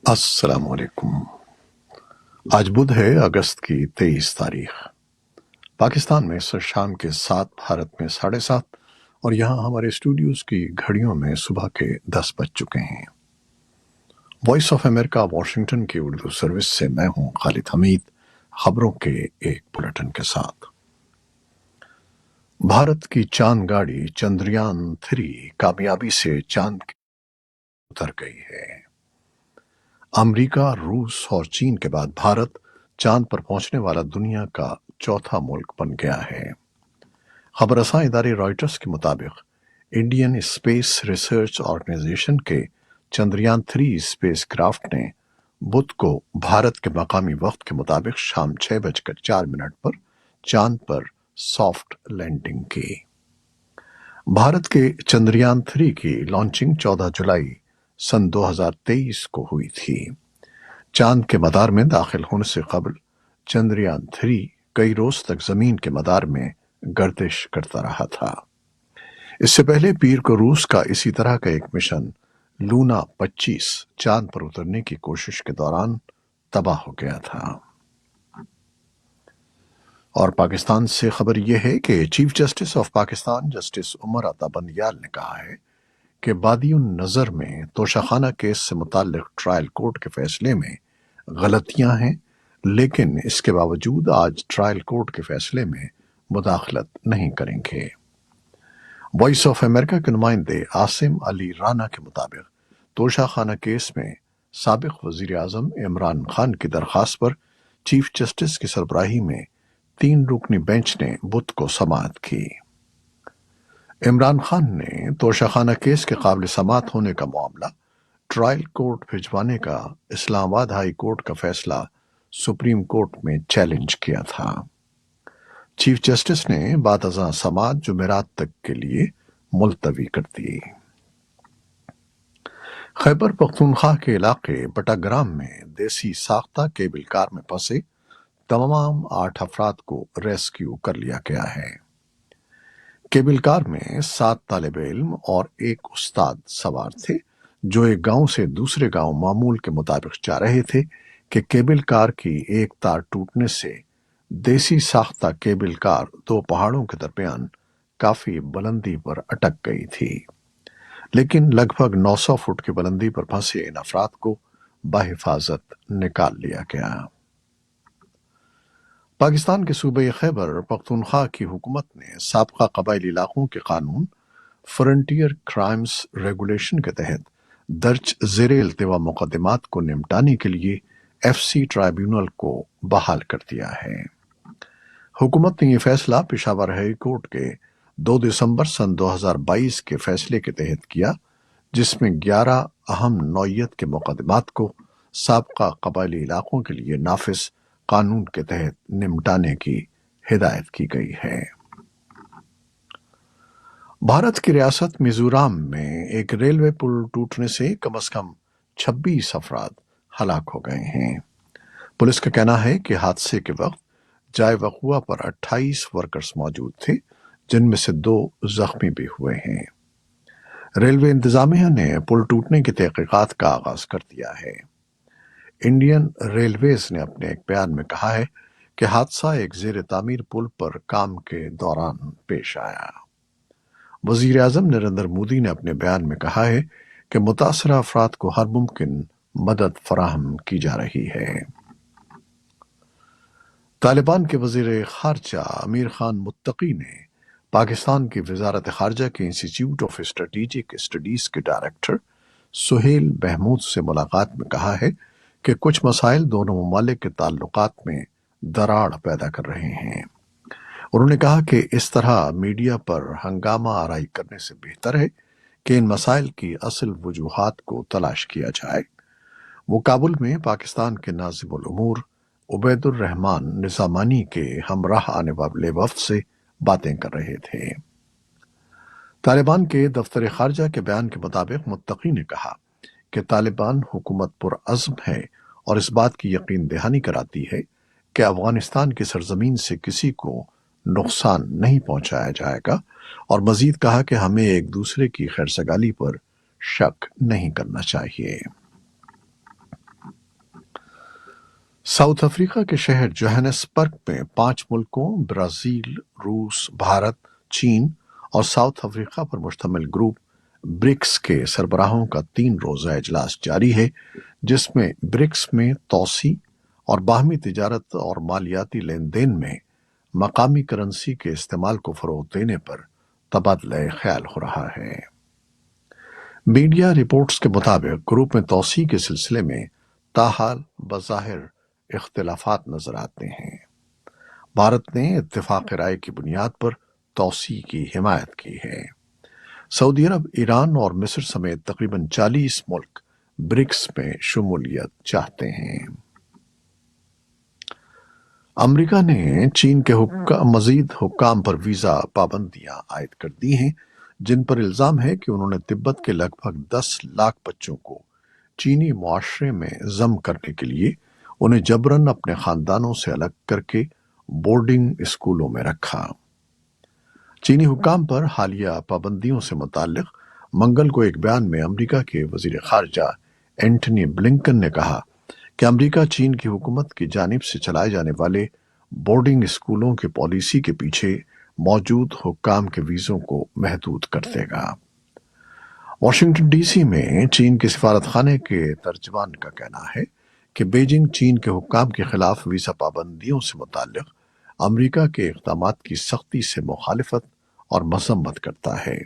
السلام علیکم۔ آج بدھ ہے، اگست کی 23 تاریخ۔ پاکستان میں سر شام کے 7، بھارت میں 7:30، اور یہاں ہمارے اسٹوڈیوز کی گھڑیوں میں صبح کے 10 بج چکے ہیں۔ وائس آف امریکہ واشنگٹن کی اردو سروس سے میں ہوں خالد حمید، خبروں کے ایک بلٹن کے ساتھ۔ بھارت کی چاند گاڑی چندریان 3 کامیابی سے چاند کی اتر گئی ہے۔ امریکہ، روس اور چین کے بعد بھارت چاند پر پہنچنے والا دنیا کا چوتھا ملک بن گیا ہے۔ خبر رساں ادارے رائٹرز کے مطابق انڈین اسپیس ریسرچ آرگنائزیشن کے چندریان 3 اسپیس کرافٹ نے بدھ کو بھارت کے مقامی وقت کے مطابق شام 6:04 پر چاند پر سافٹ لینڈنگ کی۔ بھارت کے چندریان 3 کی لانچنگ 14 جولائی سن 2023 کو ہوئی تھی۔ چاند کے مدار میں داخل ہونے سے قبل چندریان 3 کئی روز تک زمین کے مدار میں گردش کرتا رہا تھا۔ اس سے پہلے پیر کو روس کا اسی طرح کا ایک مشن لونا 25 چاند پر اترنے کی کوشش کے دوران تباہ ہو گیا تھا۔ اور پاکستان سے خبر یہ ہے کہ chief justice of Pakistan justice Umar Ata Bandial نے کہا ہے کہ بادی النظر میں توشہ خانہ کیس سے متعلق ٹرائل کورٹ کے فیصلے میں غلطیاں ہیں، لیکن اس کے باوجود آج ٹرائل کورٹ کے فیصلے میں مداخلت نہیں کریں گے۔ وائس آف امریکہ کے نمائندے عاصم علی رانا کے مطابق توشہ خانہ کیس میں سابق وزیر اعظم عمران خان کی درخواست پر چیف جسٹس کی سربراہی میں 3 رکنی بینچ نے بدھ کو سماعت کی۔ عمران خان نے توشہ خانہ کیس کے قابل سماعت ہونے کا معاملہ ٹرائل کورٹ بھجوانے کا اسلام آباد ہائی کورٹ کا فیصلہ سپریم کورٹ میں چیلنج کیا تھا۔ چیف جسٹس نے بعد ازاں سماعت جمعرات تک کے لیے ملتوی کر دی۔ خیبر پختونخوا کے علاقے بٹاگرام میں دیسی ساختہ کیبل کار میں پھنسے تمام 8 افراد کو ریسکیو کر لیا گیا ہے۔ کیبل کار میں 7 طالب علم اور 1 استاد سوار تھے، جو ایک گاؤں سے دوسرے گاؤں معمول کے مطابق جا رہے تھے کہ کیبل کار کی ایک تار ٹوٹنے سے دیسی ساختہ کیبل کار 2 پہاڑوں کے درمیان کافی بلندی پر اٹک گئی تھی، لیکن لگ بھگ 900 فٹ کی بلندی پر پھنسے ان افراد کو بحفاظت نکال لیا گیا۔ پاکستان کے صوبے خیبر پختونخوا کی حکومت نے سابقہ قبائلی علاقوں کے قانون فرنٹیئر کرائمز ریگولیشن کے تحت درج زیر التوا مقدمات کو نمٹانے کے لیے FCC ٹرائیبیونل کو بحال کر دیا ہے۔ حکومت نے یہ فیصلہ پشاور ہائی کورٹ کے 2 دسمبر سن 2022 کے فیصلے کے تحت کیا، جس میں 11 اہم نوعیت کے مقدمات کو سابقہ قبائلی علاقوں کے لیے نافذ قانون کے تحت نمٹانے کی ہدایت کی گئی ہے۔ بھارت کی ریاست میزورام میں ایک ریلوے پل ٹوٹنے سے کم از کم 26 افراد ہلاک ہو گئے ہیں۔ پولیس کا کہنا ہے کہ حادثے کے وقت جائے وقوع پر 28 ورکرز موجود تھے، جن میں سے 2 زخمی بھی ہوئے ہیں۔ ریلوے انتظامیہ نے پل ٹوٹنے کی تحقیقات کا آغاز کر دیا ہے۔ انڈین ریلویز نے اپنے ایک بیان میں کہا ہے کہ حادثہ ایک زیر تعمیر پل پر کام کے دوران پیش آیا۔ وزیر اعظم نریندر مودی نے اپنے بیان میں کہا ہے کہ متاثرہ افراد کو ہر ممکن مدد فراہم کی جا رہی ہے۔ طالبان کے وزیر خارجہ امیر خان متقی نے پاکستان کی وزارت خارجہ کے انسٹی ٹیوٹ آف اسٹریٹجک اسٹڈیز کے ڈائریکٹر سہیل محمود سے ملاقات میں کہا ہے کہ کچھ مسائل دونوں ممالک کے تعلقات میں دراڑ پیدا کر رہے ہیں۔ انہوں نے کہا کہ اس طرح میڈیا پر ہنگامہ آرائی کرنے سے بہتر ہے کہ ان مسائل کی اصل وجوہات کو تلاش کیا جائے۔ وہ کابل میں پاکستان کے ناظم الامور عبید الرحمان نظامانی کے ہمراہ آنے والے وفد سے باتیں کر رہے تھے۔ طالبان کے دفتر خارجہ کے بیان کے مطابق متقی نے کہا کہ طالبان حکومت پرعزم ہے اور اس بات کی یقین دہانی کراتی ہے کہ افغانستان کی سرزمین سے کسی کو نقصان نہیں پہنچایا جائے گا، اور مزید کہا کہ ہمیں ایک دوسرے کی خیرسگالی پر شک نہیں کرنا چاہیے۔ ساؤتھ افریقہ کے شہر جوہانسبرگ میں 5 ملکوں برازیل، روس، بھارت، چین اور ساؤتھ افریقہ پر مشتمل گروپ برکس کے سربراہوں کا 3 روزہ اجلاس جاری ہے، جس میں برکس میں توسیع اور باہمی تجارت اور مالیاتی لین دین میں مقامی کرنسی کے استعمال کو فروغ دینے پر تبادلہ خیال ہو رہا ہے۔ میڈیا رپورٹس کے مطابق گروپ میں توسیع کے سلسلے میں تاحال بظاہر اختلافات نظر آتے ہیں۔ بھارت نے اتفاق رائے کی بنیاد پر توسیع کی حمایت کی ہے۔ سعودی عرب، ایران اور مصر سمیت تقریباً 40 ملک برکس میں شمولیت چاہتے ہیں۔ امریکہ نے چین کے مزید حکام پر ویزا پابندیاں عائد کر دی ہیں، جن پر الزام ہے کہ انہوں نے تبت کے لگ بھگ 10 لاکھ بچوں کو چینی معاشرے میں ضم کرنے کے لیے انہیں جبراً اپنے خاندانوں سے الگ کر کے بورڈنگ اسکولوں میں رکھا۔ چینی حکام پر حالیہ پابندیوں سے متعلق منگل کو ایک بیان میں امریکہ کے وزیر خارجہ اینٹنی بلنکن نے کہا کہ امریکہ چین کی حکومت کی جانب سے چلائے جانے والے بورڈنگ اسکولوں کی پالیسی کے پیچھے موجود حکام کے ویزوں کو محدود کر دے گا۔ واشنگٹن ڈی سی میں چین کے سفارت خانے کے ترجمان کا کہنا ہے کہ بیجنگ چین کے حکام کے خلاف ویزا پابندیوں سے متعلق امریکہ کے اقدامات کی سختی سے مخالفت اور مذمت کرتا ہے۔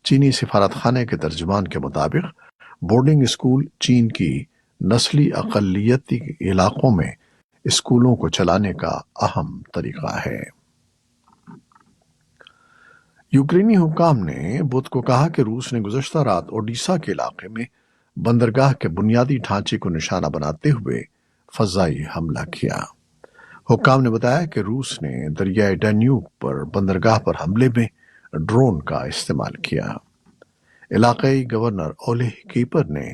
چینی سفارت خانے کے ترجمان کے مطابق بورڈنگ اسکول چین کی نسلی اقلیتی علاقوں میں اسکولوں کو چلانے کا اہم طریقہ ہے۔ یوکرینی حکام نے بدھ کو کہا کہ روس نے گزشتہ رات اوڈیشہ کے علاقے میں بندرگاہ کے بنیادی ڈھانچے کو نشانہ بناتے ہوئے فضائی حملہ کیا۔ حکام نے بتایا کہ روس نے دریائے ڈینیوب پر بندرگاہ پر حملے میں ڈرون کا استعمال کیا۔ علاقائی گورنر اولہ کیپر نے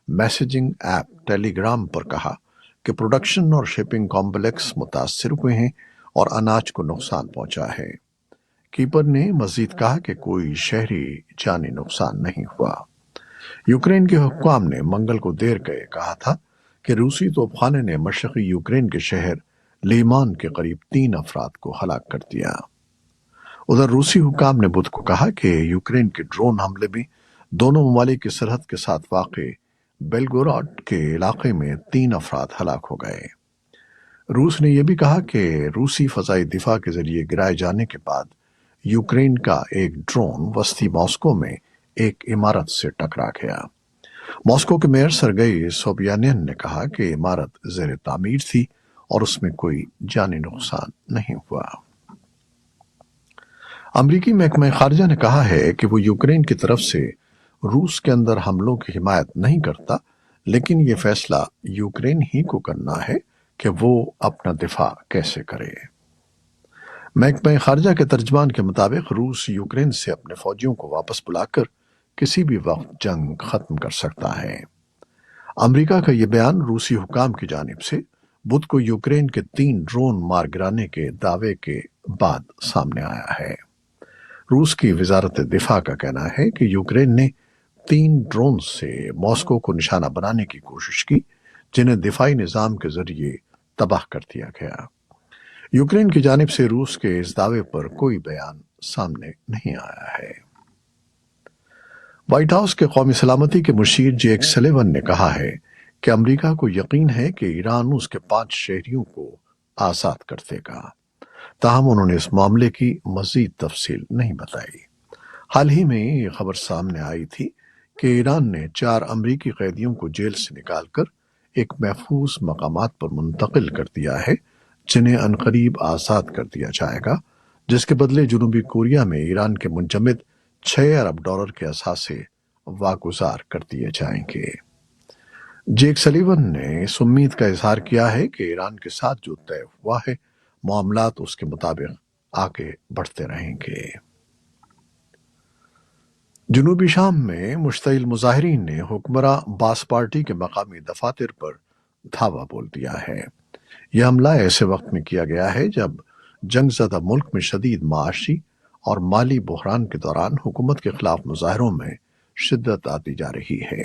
میسجنگ ایپ ٹیلی گرام پر کہا کہ پروڈکشن اور شپنگ کمپلیکس متاثر ہوئے ہیں اور اناج کو نقصان پہنچا ہے۔ کیپر نے مزید کہا کہ کوئی شہری جانی نقصان نہیں ہوا۔ یوکرین کے حکام نے منگل کو دیر گئے کہا تھا کہ روسی توپ خانے نے مشرقی یوکرین کے شہر لیمان کے قریب 3 افراد کو ہلاک کر دیا۔ ادھر روسی حکام نے بدھ کو کہا کہ یوکرین کے ڈرون حملے میں دونوں ممالک کی سرحد کے ساتھ واقع بیلگوراد کے علاقے میں 3 افراد ہلاک ہو گئے۔ روس نے یہ بھی کہا کہ روسی فضائی دفاع کے ذریعے گرائے جانے کے بعد یوکرین کا ایک ڈرون وسطی ماسکو میں ایک عمارت سے ٹکرا گیا۔ ماسکو کے میئر سرگئی سوبیانین نے کہا کہ عمارت زیر تعمیر تھی اور اس میں کوئی جانی نقصان نہیں ہوا۔ امریکی محکمہ خارجہ نے کہا ہے کہ وہ یوکرین کی طرف سے روس کے اندر حملوں کی حمایت نہیں کرتا، لیکن یہ فیصلہ یوکرین ہی کو کرنا ہے کہ وہ اپنا دفاع کیسے کرے۔ محکمہ خارجہ کے ترجمان کے مطابق روس یوکرین سے اپنے فوجیوں کو واپس بلا کر کسی بھی وقت جنگ ختم کر سکتا ہے۔ امریکہ کا یہ بیان روسی حکام کی جانب سے بدھ کو یوکرین کے 3 ڈرون مار گرانے کے دعوے کے بعد سامنے آیا ہے۔ روس کی وزارت دفاع کا کہنا ہے کہ یوکرین نے 3 ڈرون سے ماسکو کو نشانہ بنانے کی کوشش کی، جنہیں دفاعی نظام کے ذریعے تباہ کر دیا گیا۔ یوکرین کی جانب سے روس کے اس دعوے پر کوئی بیان سامنے نہیں آیا ہے۔ وائٹ ہاؤس کے قومی سلامتی کے مشیر جیک سلیون نے کہا ہے کہ امریکہ کو یقین ہے کہ ایران اس کے 5 شہریوں کو آزاد کر دے گا، تاہم انہوں نے اس معاملے کی مزید تفصیل نہیں بتائی۔ حال ہی میں یہ خبر سامنے آئی تھی کہ ایران نے 4 امریکی قیدیوں کو جیل سے نکال کر ایک محفوظ مقامات پر منتقل کر دیا ہے، جنہیں عنقریب آزاد کر دیا جائے گا، جس کے بدلے جنوبی کوریا میں ایران کے منجمد $6 ارب کے اثاثے واگزار کر دیے جائیں گے۔ جیک سلیون نے اس امید کا اظہار کیا ہے کہ ایران کے ساتھ جو طے ہوا ہے، معاملات اس کے مطابق آگے بڑھتے رہیں گے۔ جنوبی شام میں مشتعل مظاہرین نے حکمراں باس پارٹی کے مقامی دفاتر پر دھاوا بول دیا ہے۔ یہ حملہ ایسے وقت میں کیا گیا ہے جب جنگ زدہ ملک میں شدید معاشی اور مالی بحران کے دوران حکومت کے خلاف مظاہروں میں شدت آتی جا رہی ہے۔